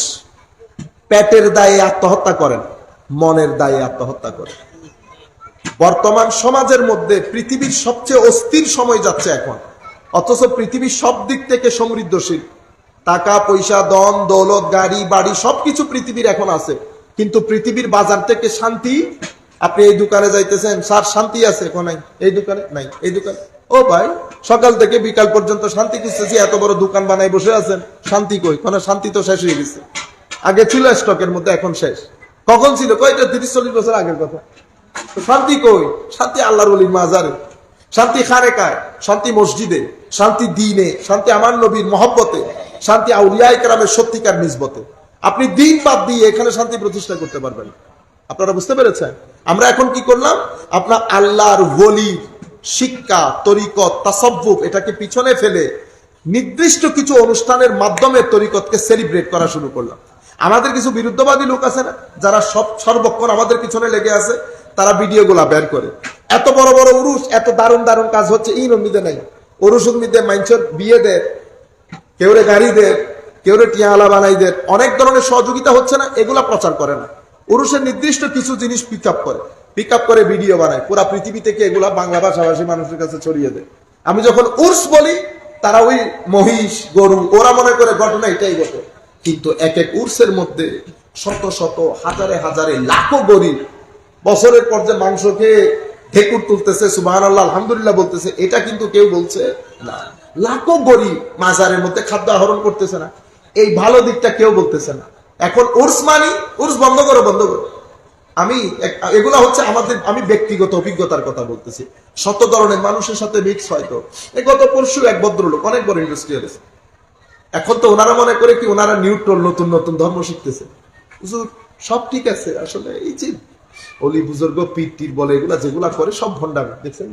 পেটের দায়ে আত্মহত্যা করেন, মনের দায়ে আত্মহত্যা করে। বর্তমান সমাজের মধ্যে পৃথিবীর সবচেয়ে অস্থির সময় যাচ্ছে এখন, অথচ পৃথিবীর সব দিক থেকে সমৃদ্ধশীল। টাকা পয়সা, ধন দৌলত, গাড়ি বাড়ি সবকিছু পৃথিবীর এখন আছে, কিন্তু পৃথিবীর বাজার থেকে শান্তি। আপনি এই দোকানে যাইতেছেন, স্যার শান্তি আছে? নাই। এই দোকানে নাই, এই দোকানে। ও ভাই, সকাল থেকে বিকাল পর্যন্ত শান্তি খুঁজতেছি, এত বড় দোকান বানাই বসে আছেন, শান্তি কই? শান্তি তো শেষ হয়ে গেছে। আগে ছিল স্টকের মধ্যে, এখন শেষ। কখন ছিল? কয়টা 30-40 বছর আগের কথা। শান্তি কই? শান্তি আল্লাহর ওলির মাজারে, শান্তি খানেকায়, শান্তি মসজিদে, শান্তি দ্বীনে, শান্তি আমার নবীর মহব্বতে, শান্তি আউলিয়া ইকরামের সত্যিকার নিসবতে। আপনি দিন বাদ দিয়ে এখানে শান্তি প্রতিষ্ঠা করতে পারবেন। আপনারা বুঝতে পেরেছেন? আমরা এখন কি করলাম? আপনার আল্লাহর ওলির শিক্ষা, তরিকত, তাসাব্বুফ এটাকে পিছনে ফেলে নির্দিষ্ট কিছু অনুষ্ঠানের মাধ্যমে তরিকতকে সেলিব্রেট করা শুরু করলাম। আমাদের কিছু বিরুদ্ধবাদী লোক আছে না, যারা সর্বক্ষণ আমাদের পিছনে লেগে আছে, তারা ভিডিওগুলা বের করে। এত বড় বড় উরুস, এত দারুণ দারুণ কাজ হচ্ছে, এই নমিদে নাই। উরুস উম্মিদে মাইনসর বিয়ে দেয়, কেউরে গাড়ি দেয়, কেউরে টিয়ালা বানাই দেয়, অনেক ধরনের সহযোগিতা হচ্ছে না, এগুলা প্রচার করে না। উরুসের নির্দিষ্ট কিছু জিনিস পিক আপ করে ভিডিও বানায়, পুরা পৃথিবী থেকে এগুলা বাংলা ভাষাভাষী মানুষের কাছে ছড়িয়ে দেয়। আমি যখন উর্স বলি, তারা ওই মহিষ গরু, ওরা মনে করে ঘটনা এটাই ঘটে, কিন্তু এক এক উর্সের মধ্যে শত শত হাজারে হাজারে লাখো গরিব বছরের পর যে মাংসকে ঢেকুর তুলতেছে, সুবহানাল্লাহ আলহামদুলিল্লাহ বলতেছে, এটা কিন্তু কেউ বলছে না। লাখো গরিব মাজারের মধ্যে খাদ্য আহরণ করতেছে না, এই ভালো দিকটা কেউ বলতেছে না। এখন উর্স মানি, উর্স বন্ধ করো, বন্ধ করো। এগুলা হচ্ছে আমি ব্যক্তিগত অভিজ্ঞতার কথা বলতেছি। শত ধরনের মানুষের সাথে মিক্স হয়তো। গত পরশু এক ভদ্রলোক, অনেক বড় ইন্ডাস্ট্রিয়ালিস্ট, এখন তো ওনারা মনে করে কি ওনারা নিউট্রাল, নতুন নতুন ধর্ম শিখতেছে। হুজুর সব ঠিক আছে, আসলে এই যে অলি বুজুর্গ পীর টির বলে এগুলা যেগুলা করে সব ভণ্ডামি, দেখছেন?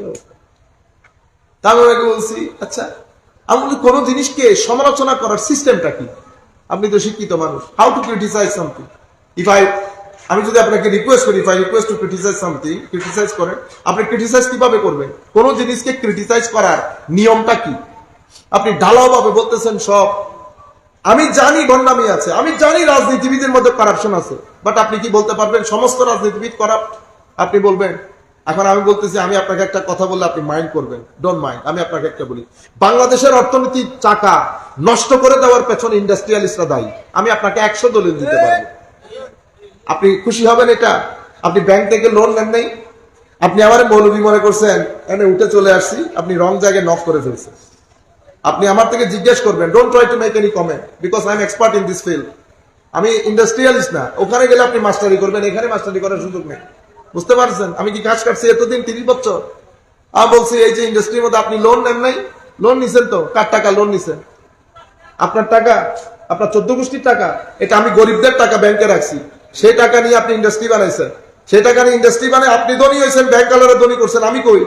তার আগে বলছি, আচ্ছা আমি কোন জিনিসকে সমালোচনা করার সিস্টেমটা কি? আপনি তো শিক্ষিত মানুষ, হাউ টু ক্রিটিসাইজ সামথিং। আমি যদি আপনাকে রিকোয়েস্ট করি, if I request to criticize something, criticize করেন, আপনি ক্রিটিসাইজ কিভাবে করবেন? কোন জিনিসকে ক্রিটিসাইজ করার নিয়মটা কি? আপনি ঢালাও ভাবে বলতেছেন সব। আমি জানি ভণ্ডামি আছে, আমি জানি রাজনীতিবিদের মধ্যে কারাপশন আছে, বাট আপনি কি বলতে পারবেন সমস্ত রাজনীতিবিদ কারাপ্ট? আপনি বলবেন? এখন আমি বলতেছি, আমি আপনাকে একটা কথা বললে আপনি মাইন্ড করবেন, ডোন্ট মাইন্ড। আমি আপনাকে একটা বলি, বাংলাদেশের অর্থনীতির চাকা নষ্ট করে দেওয়ার পেছনে ইন্ডাস্ট্রিয়ালিস্টরা দায়ী। আমি আপনাকে 100 দলিল দিতে পারবো। আপনি খুশি হবেন এটা? আপনি ব্যাংক থেকে লোন নেন নাই, আপনি আমার মৌলবি মনে করছেন, এনে উঠে চলে আসছি, আপনি রং জায়গায় নক করে ফেলছেন। আপনি আমার থেকে জিজ্ঞেস করবেন, don't try to make any comment because I am expert in this field. আমি ইন্ডাস্ট্রিয়ালিস্ট না, ওখানে গেলে আপনি মাস্টারি করবেন, এখানে মাস্টারি করার সুযোগ নেই। বুঝতে পারছেন? আমি কি কাজ কাটছি এতদিন, 30 বছর। আমি বলছি এই যে ইন্ডাস্ট্রির মধ্যে আপনি লোন নেন নাই, লোন নিছেন তো, কার টাকা লোন নিছেন? আপনার টাকা, আপনার 14 গোষ্ঠীর টাকা। এটা আমি গরিবদের টাকা ব্যাংকে রাখছি, সেই টাকা নিয়ে আপনি ইন্ডাস্ট্রি বানাইছেন, সেই টাকা নিয়ে ইন্ডাস্ট্রি বানাই আপনি ধনী হয়েছেন, ব্যাংক আলারা ধনী করছেন। আমি কই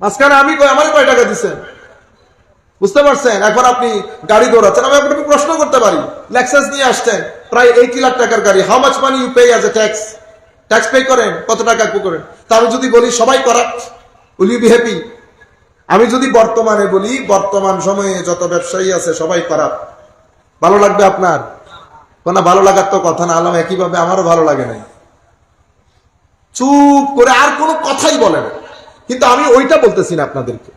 মাঝখানে? আমি কই? আমার কয় টাকা দিচ্ছেন? বুঝতে পারছেন? এখন আপনি গাড়ি দৌড়াচ্ছেন, আমি আপনাকে প্রশ্ন করতে পারি, লেক্সাস নিয়ে আসছেন প্রায় 80 লাখ টাকার গাড়ি, how much money you pay as a tax? Tax pay করেন? কত টাকা করেন? তা আমি যদি বলি সবাই corrupt, will you be happy? আমি যদি বর্তমানে বলি বর্তমান সময়ে যত ব্যবসায়ী আছে সবাই করাপ্ট, ভালো লাগবে আপনার? কোন ভালো লাগার তো কথা না। আলম একইভাবে আমারও ভালো লাগে নাই, চুপ করে আর কোনো কথাই বলে না। কিন্তু আমি ওইটা বলতেছি না আপনাদেরকে,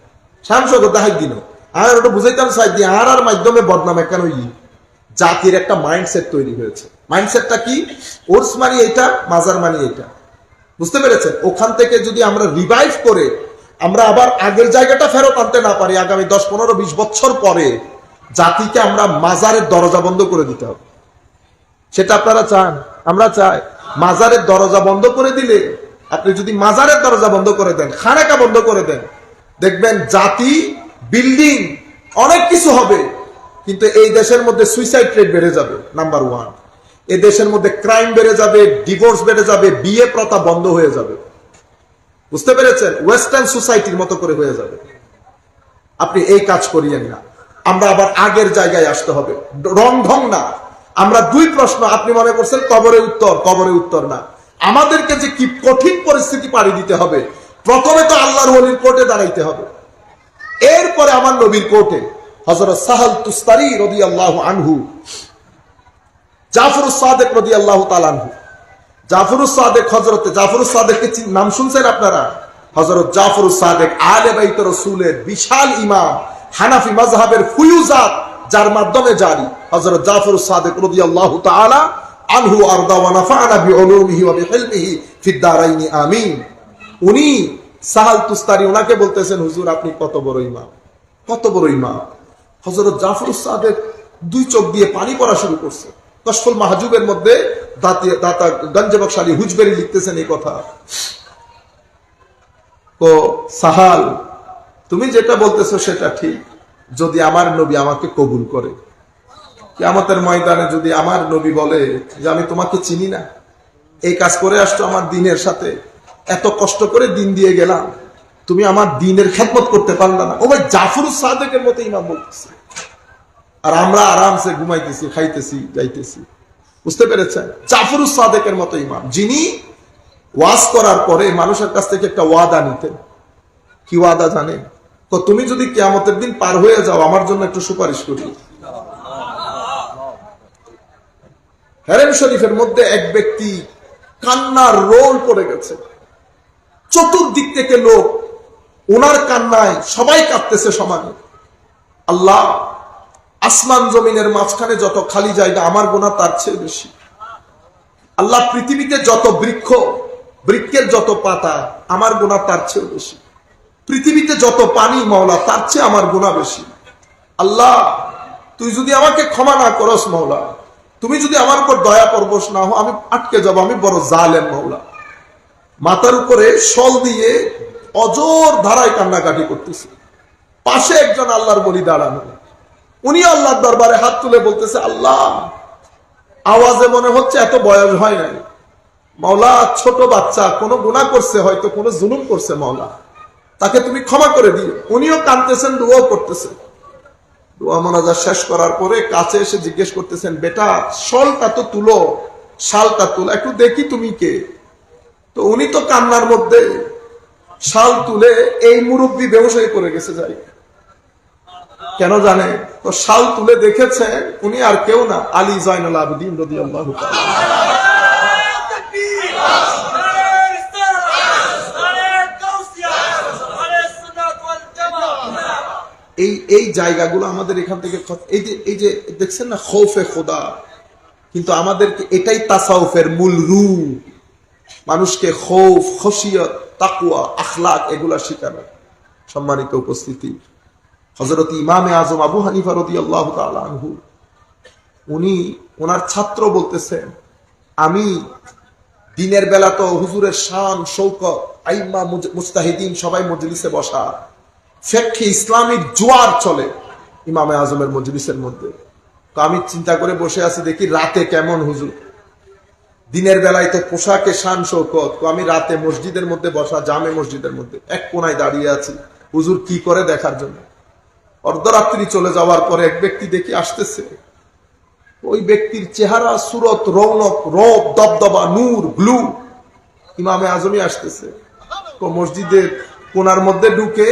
শামসগ দেখাই দিন আর ওটা বুঝাইতাম চাই দিয়ে আর মাধ্যমে বদনাম কেন? জাতির একটা মাইন্ডসেট তৈরি হয়েছে। মাইন্ডসেটটা কি? ওর্স মানি এইটা, মাজার মানি এইটা। বুঝতে পেরেছেন? ওখান থেকে যদি আমরা রিভাইভ করে আমরা আবার আগের জায়গাটা ফেরত আনতে না পারি, আগামী 10, 15, 20 বছর পরে জাতিকে আমরা মাজারের দরজা বন্ধ করে দিতে হবে। সেটা আপনারা চান? আমরা চাই। মাজারের দরজা বন্ধ করে দিলে, আপনি যদি মাজারের দরজা বন্ধ করে দেন, খানাকা বন্ধ করে দেন, দেখবেন জাতি, বিল্ডিং, অনেক কিছু হবে, কিন্তু এই দেশের মধ্যে সুইসাইড রেট বেড়ে যাবে। নাম্বার 1, এই দেশের মধ্যে ক্রাইম বেড়ে যাবে, ডিভোর্স বেড়ে যাবে, বিয়ে প্রথা বন্ধ হয়ে যাবে। বুঝতে পেরেছেন? ওয়েস্টার্ন সোসাইটির মতো করে হয়ে যাবে। আপনি এই কাজ করিয়েন না। আমরা আবার আগের জায়গায় আসতে হবে, রং ঢং না। আমরা 2 প্রশ্ন, আপনি মনে করছেন কবরে উত্তর, কবরে উত্তর না। আমাদেরকে যে কি কঠিন পরিস্থিতি পাড়ি দিতে হবে, প্রথমে তো আল্লাহর ওলির কোর্টে দাঁড়াইতে হবে, এরপরে আমার নবীর কোর্টে। হযরত সাহাল তুস্তারি রাদিয়াল্লাহু আনহু, জাফরুস সাদিক রাদিয়াল্লাহু তাআলা আনহু, জাফরুস সাদিক, হযরত জাফরুস সাদিকের নাম শুনছেন আপনারা? হযরত জাফরুস সাদিক আলে বাইত রাসূলের বিশাল ইমাম, হানাফি মাযহাবের ফুয়ুজাত যার মাধ্যমে জারি, হযরত জাফরুস সাদিক রাদিয়াল্লাহু তাআলা আনহু আরদা ওয়া নাফা'না বিউলুমিহি ওয়া বিহিলমিহি ফিদ দারাইনি আমিন। উনি সাহাল তুস্তারি ওনাকে বলতেছেন, হুজুর আপনি কত বড় ইমাম, কত বড় ইমাম। হযরত জাফরুস সাদিক দুই চোখ দিয়ে পানি পড়া শুরু করছে। কশফুল মাহজুবের মধ্যে দাতা গঞ্জ বখশালী হুজবেরি লিখতেছেন এই কথা। তো সাহাল, তুমি যেটা বলতেছো সেটা ঠিক, যদি আমার নবী আমাকে কবুল করে, কিয়ামতের ময়দানে যদি আমার নবী বলে যে আমি তোমাকে চিনি না, এই কাজ করে আসছো আমার দ্বীনের সাথে, এত কষ্ট করে দিন দিয়ে গেলাম, তুমি আমার দ্বীনের খেদমত করতে পারলা না। ও ভাই, জাফরুস সাদিকের মতো ইমাম বলতেছে, আর আমরা আরামসে ঘুমাইতেছি, খাইতেছি, যাইতেছি। বুঝতে পেরেছেন? জাফরুস সাদিকের মতো ইমাম, যিনি ওয়াজ করার পরে মানুষের কাছ থেকে একটা ওয়াদা নিতেন। কি ওয়াদা জানেন? তো তুমি যদি কিয়ামতের দিন পার হয়ে যাও, আমার জন্য একটু সুপারিশ করি। হেরেম শরীফের মধ্যে এক ব্যক্তি কান্নার রোল পড়ে গেছে, চতুর্দিক থেকে লোক ওনার কান্নায় সবাই কাঁদতেছে সমানে। আল্লাহ, আসমান জমিনের মাঝখানে যত খালি জায়গা, আমার গুনাহ তার চেয়ে বেশি। আল্লাহ, পৃথিবীতে যত বৃক্ষ, বৃক্ষের যত পাতা, আমার গুনাহ তার চেয়ে বেশি। পৃথিবীতে যত পানি, মাওলা, তার চেয়ে আমার গুনাহ বেশি। আল্লাহ, তুই যদি আমাকে ক্ষমা না করস মাওলা, তুমি যদি আমার উপর দয়া পরবশ না হো, আমি আটকে যাব, আমি বড় জালেম মাওলা। মাথার উপরে শল দিয়ে অজর ধারায় কান্নাকাটি করতেছে। পাশে একজন আল্লাহর বলি দাঁড়ানো, উনি আল্লাহর দরবারে হাত তুলে বলতেছে, আল্লাহ, আওয়াজে মনে হচ্ছে এত বয়স হয় নাই মাওলা, ছোট বাচ্চা, কোনো গুনাহ করছে, হয়তো কোনো জুলুম করছে মাওলা, তাকে তুমি ক্ষমা করে দিও। উনিও কাঁদতেছেন, দোয়াও করতেছেন। দোয়া মোনাজাত শেষ করার পরে কাছে এসে জিজ্ঞেস করতেছেন, বেটা, শলটা তো তুলো, শালটা তুলো, একটু দেখি তুমি কে। তো উনি তো কান্নার মধ্যে শাল তুলে, এই মুরব্বী বেহুশ হয়ে পড়ে গেছে। যাই কেন জানে? তো শাল তুলে দেখেছেন উনি আর কেউ না, আলী জয়নুল আবেদিন রাদিয়াল্লাহু তাআলা। এই জায়গাগুলো আমাদের এখান থেকে, এই যে দেখছেন না, খৌফে খোদা, কিন্তু আমাদেরকে এটাই তাসাউফের মূল রূপ, মানুষকে খৌফ, খশিয়ত, তাকওয়া, আখলাক এগুলা শেখানো। সম্মানিত উপস্থিতি, হযরত ইমামে আজম আবু হানিফা রাদিয়াল্লাহু তাআলা আনহু, উনি ওনার ছাত্র বলতেছেন, আমি দিনের বেলা তো হুজুরের শান শৌকত, আইম্মা মুজতাহিদিন সবাই মজলিসে বসা, ফিকহে ইসলামিক জোয়ার চলে ইমামে আজমের মজলিসের মধ্যে। তো আমি চিন্তা করে বসে আছি, দেখি রাতে কেমন হুজুর, দিনের বেলায় তো পোশাকে শান শৌকত, তো আমি রাতে মসজিদের মধ্যে বসা, জামে মসজিদের মধ্যে এক কোনায় দাঁড়িয়ে আছি হুজুর কি করে দেখার জন্য। অর্ধরাত্রি চলে যাওয়ার পরে এক ব্যক্তি দেখি আসতেছে। ওই ব্যক্তির চেহারা, সুরত, রৌনক, রব, দবদবা, নূর, গ্লু, ইমামে আজমই আসতেছে। তো মসজিদের কোনার মধ্যে ঢুকে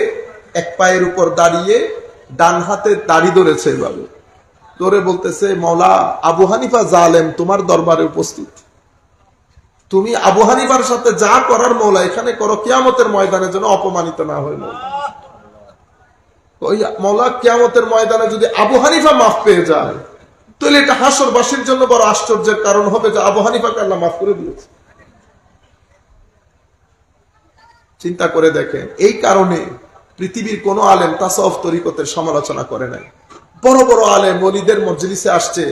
এক পায়ের উপর দাঁড়িয়ে ডান হাতে দাড়ি ধরেছে, এভাবে ধরে বলতেছে, মওলা, আবু হানিফা জালেম তোমার দরবারে উপস্থিত, তুমি আবু হানিফার সাথে যা করার মওলা এখানে করো, কিয়ামতের ময়দানে যেন অপমানিত না হয় মওলা। ওই মওলা, কিয়ামতের ময়দানে যদি আবু হানিফা মাফ পেয়ে যায়, তাহলে এটা হাসরবাসীর জন্য বড় আশ্চর্যের কারণ হবে যে আবু হানিফাকে আল্লাহ মাফ করে দিয়েছে। চিন্তা করে দেখেন, এই কারণে পৃথিবীর কোন আলেম তাসাউফ তরিকতের সমালোচনা করে নাই। বড় বড় আলেম ওলিদের মজলিসে আসছে,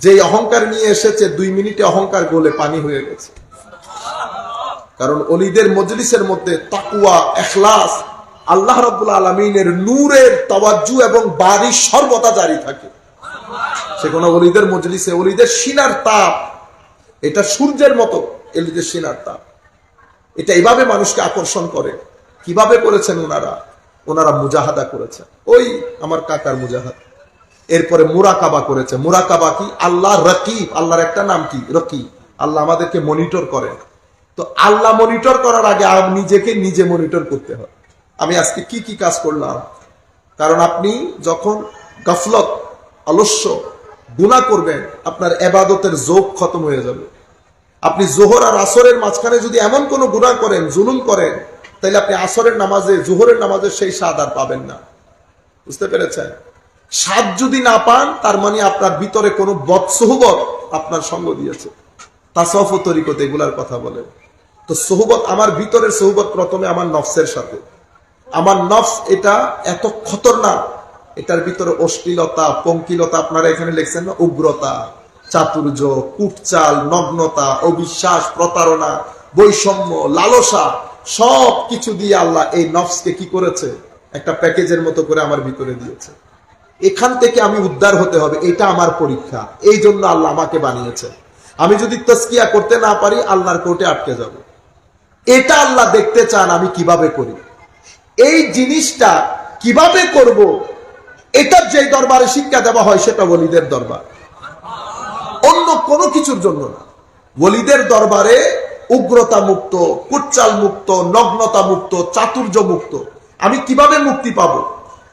যে অহংকার নিয়ে এসেছে, 2 মিনিটে অহংকার গলে পানি হয়ে গেছে। কারণ ওলিদের মজলিসের মধ্যে তাকওয়া, ইখলাস, আল্লাহ রাব্বুল আলামিনের নূরের তাওয়াজ্জু এবং বারিশ সর্বদা জারি থাকে। সে কোন ওলিদের মজলিসে, ওলিদের সিনার তাপ, এটা সূর্যের মতো, ওলিদের সিনার তাপ, এটা এভাবে মানুষকে আকর্ষণ করে। কিভাবে করেছেন ওনারা মুজাহাদা করেছেন, ওই আমার কাকার মুজাহাদা। এরপরে মুরাকাবা করেছে। মুরাকাবা কি? আল্লাহ রকিব, আল্লাহর একটা নাম কি? রকিব। আল্লাহ আমাদেরকে মনিটর করেন। তো আল্লাহ মনিটর করার আগে নিজেকে নিজে মনিটর করতে হয়। আমি আজকে কি কি কাজ করলাম, কারণ আপনি যখন গাফলত, আলস্য, গুনাহ করবেন, আপনার ইবাদতের যোগ খতম হয়ে যাবে। আপনি জোহর আর আসরের মাঝখানে যদি এমন কোন গুনাহ করেন, জুলুম করেন, তাহলে আপনি আসরের নামাজে, জোহরের নামাজে সেই স্বাদ আর পাবেন না। বুঝতে পেরেছেন? স্বাদ যদি না পান, তার মানে আপনার ভিতরে কোনো বদসহবত আপনার সঙ্গ দিয়েছে। তাসাউফ ও তরিকত এগুলার কথা বলেন। তো সোহবত, আমার ভিতরের সোহবত প্রথমে আমার নফসের সাথে। আমার নফস এটা এত খতরনাক, এটার ভিতরে অশ্লীলতা, পঙ্কিলতা, আপনারা এখানে লিখছেন না, উগ্রতা, চাতুর্য, কুটচাল, নগ্নতা, অবিশ্বাস, প্রতারণা, বৈষম্য, লালসা, সব কিছু দিয়ে আল্লাহ এই নফসকে কি করেছে, একটা প্যাকেজের মতো করে আমার ভিতরে দিয়েছে। এখান থেকে আমি উদ্ধার হতে হবে, এটা আমার পরীক্ষা। এই জন্য আল্লাহ আমাকে বানিয়েছে। আমি যদি তাজকিয়া করতে না পারি, আল্লাহর কোর্টে আটকে যাব। এটা আল্লাহ দেখতে চান আমি কিভাবে করি। এই জিনিসটা কিভাবে করব, এটা যে দরবারে শিক্ষা দেওয়া হয় সেটা ওলিদের দরবার, অন্য কোনো কিছুর জন্য না। ওলিদের দরবারে উগ্রতা মুক্ত, কুচ্চাল মুক্ত, নগ্নতা মুক্ত, চাতুর্য মুক্ত। আমি কিভাবে মুক্তি পাবো,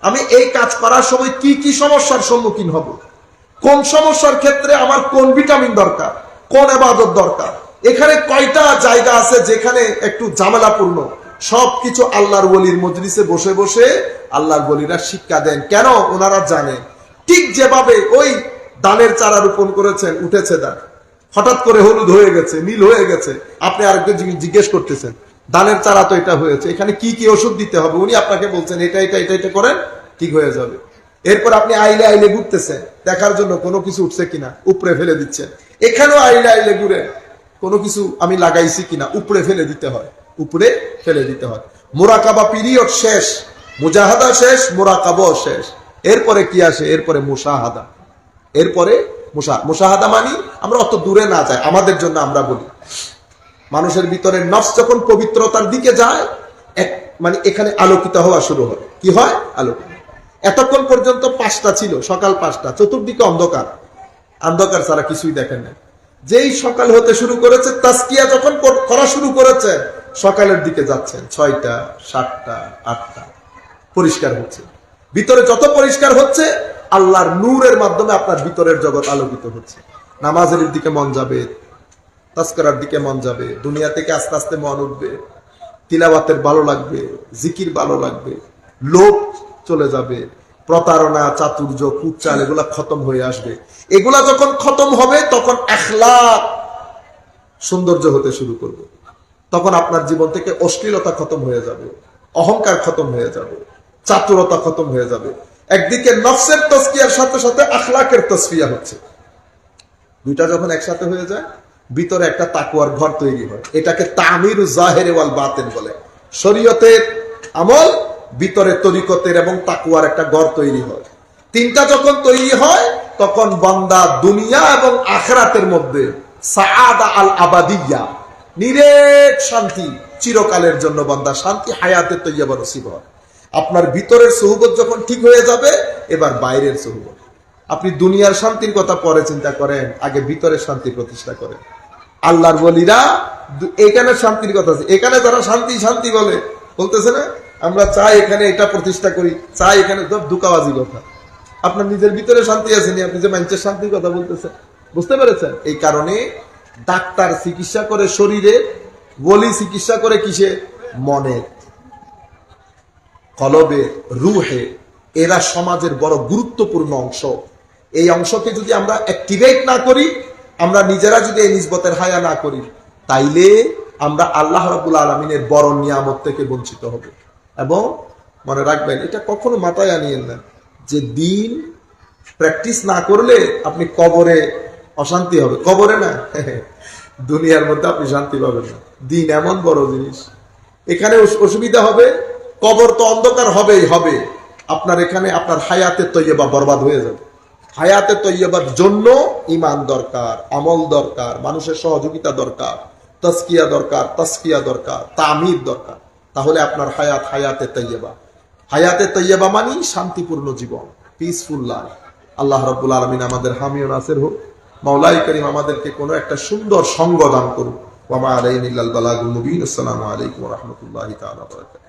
আমি এই কাজ করার সময় কি কি সমস্যার সম্মুখীন হব, কোন সমস্যার ক্ষেত্রে আমার কোন ভিটামিন দরকার, কোন ইবাদত দরকার, এখানে কয়টা জায়গা আছে যেখানে একটু ঝামেলাপূর্ণ, সবকিছু আল্লাহর ওলির মজলিসে বসে বসে আল্লাহর ওলিরা শিক্ষা দেন। কেন? ওনারা জানেন। ঠিক যেভাবে ওই ধানের চারা রোপণ করেছেন, উঠেছে ধান, হঠাৎ করে হলুদ হয়ে গেছে, নীল হয়ে গেছে, আপনি আরেকজন জিজ্ঞেস করতেছেন ধানের চারা তো এটা হয়েছে, এখানে কি কি ওষুধ দিতে হবে, উনি আপনাকে বলছেন এটা এটা এটা এটা করেন, ঠিক হয়ে যাবে। এরপর আপনি আইলে আইলে ঘুরতেছেন দেখার জন্য কোনো কিছু উঠছে কিনা, উপরে ফেলে দিচ্ছেন। এখানেও আইলে আইলে ঘুরে কোনো কিছু আমি লাগাইছি কিনা, উপরে ফেলে দিতে হয়, উপরে ফেলে দিতে হয়। মুরাকাবা পিরিয়ড শেষ, মুজাহাদা শেষ, মুরাকাবা শেষ। এরপরে কি আসে? এরপরে মুশাহাদা। এরপরে মুশাহাদা মানি আমরা অত দূরে না যাই, আমাদের জন্য আমরা বলি মানুষের ভিতরে নফস যখন পবিত্রতার দিকে যায়, মানে এখানে আলোকিত হওয়া শুরু হয়। কি হয়? আলোকিত। এতক্ষণ পর্যন্ত 5টা ছিল, সকাল 5টা, চতুর্দিকে অন্ধকার, অন্ধকার ছাড়া কিছুই দেখেন না। যেই সকাল হতে শুরু করেছে, তাজকিয়া যখন করা শুরু করেছে, সকালের দিকে যাচ্ছেন, 6টা, 7টা, 8টা, পরিষ্কার হচ্ছে। ভিতরে যত পরিষ্কার হচ্ছে, আল্লাহর নূরের মাধ্যমে আপনার ভিতরের জগৎ আলোকিত হচ্ছে। নামাজের দিকে মন যাবে, তাজকিরার দিকে মন যাবে, দুনিয়া থেকে আস্তে আস্তে মন উঠবে, তিলাওয়াতের ভালো লাগবে, জিকির ভালো লাগবে, লোভ চলে যাবে, প্রতারণা, চাতুর্য, কুচ্চাল এগুলা খতম হয়ে আসবে। এগুলা যখন খতম হবে, তখন আখলাক সৌন্দর্য হতে শুরু করবে। তখন আপনার জীবন থেকে অশ্লীলতা খতম হয়ে যাবে, অহংকার খতম হয়ে যাবে, চাতুরতা খতম হয়ে যাবে। একদিকে নফসের তাজকিয়ার সাথে সাথে আখলাকের তাসফিয়া হচ্ছে। দুইটা যখন একসাথে হয়ে যায়, ভিতরে একটা তাকওয়ার ঘর তৈরি হয়। এটাকে তামিরুজ জাহির ওয়াল বাতিন বলে। শরীয়তের আমল, ভিতরে তরিকতের এবং তাকওয়ার একটা ঘর তৈরি হয়। তিনটা যখন তৈরি হয়, তখন বান্দা দুনিয়া এবং আখিরাতের মধ্যে সাআদা আল আবাদিয়া, নিরেট শান্তি, চিরকালের জন্য বান্দা শান্তি হায়াতে তৈয়বা নসিব হয়। আপনার ভিতরের সুহবত যখন ঠিক হয়ে যাবে, এবার বাইরের সুহবত। আপনি দুনিয়ার শান্তির কথা পরে চিন্তা করেন, আগে ভিতরের শান্তি প্রতিষ্ঠা করেন। আল্লাহর ওলিরা এখানে শান্তির কথা আছে, এখানে যারা শান্তি শান্তি বলে, বলতেছে না আমরা চাই এখানে এটা প্রতিষ্ঠা করি, চাই এখানে, সব দুকাবাজি কথা। আপনার নিজের ভিতরে শান্তি আছে নি, আপনি যে মানুষের শান্তির কথা বলতেছেন। বুঝতে পেরেছেন? এই কারণে ডাক্তার চিকিৎসা করে শরীরে, ওলি চিকিৎসা করে কিসে? মনে, কলবে, রুহে। এরা সমাজের বড় গুরুত্বপূর্ণ অংশ। এই অংশকে যদি আমরা অ্যাক্টিভেট না করি, আমরা নিজেরা যদি এই নিসবতের হায়া না করি, তাইলে আমরা আল্লাহ রাব্বুল আলামিনের বড় নিয়ামত থেকে বঞ্চিত হব। এবং মনে রাখবেন, এটা কখনো মাথায় আনিয়েন না যে দিন প্র্যাকটিস না করলে আপনি কবরে অশান্তি হবে। কবরে না, দুনিয়ার মধ্যে আপনি শান্তি পাবেন না। দিন এমন বড় জিনিস, এখানে অসুবিধা হবে, কবর তো অন্ধকার হবেই হবে। আপনার এখানে আপনার হায়াতে তৈয়বা বরবাদ হয়ে যাবে। হায়াতে তৈয়বার জন্য ঈমান দরকার, আমল দরকার, মানুষের সহযোগিতা দরকার, তাজকিয়া দরকার, তাসফিয়া দরকার, তামির দরকার। তাহলে আপনার হায়াত হায়াতে তৈয়বা। হায়াতে তৈয়বা মানে শান্তিপূর্ণ জীবন, পিসফুল লাইফ। আল্লাহ রাব্বুল আলামিন আমাদের হামি ও নাসির হোক। মাওলাই করিম আমাদেরকে কোনো একটা সুন্দর সঙ্গ দান করুন। ওয়া মা আলাইনা ইল্লাল বালাগুল মুবিন। আসসালামু আলাইকুম ওয়া রাহমাতুল্লাহি তাআলা ওয়া বারাকাতুহু।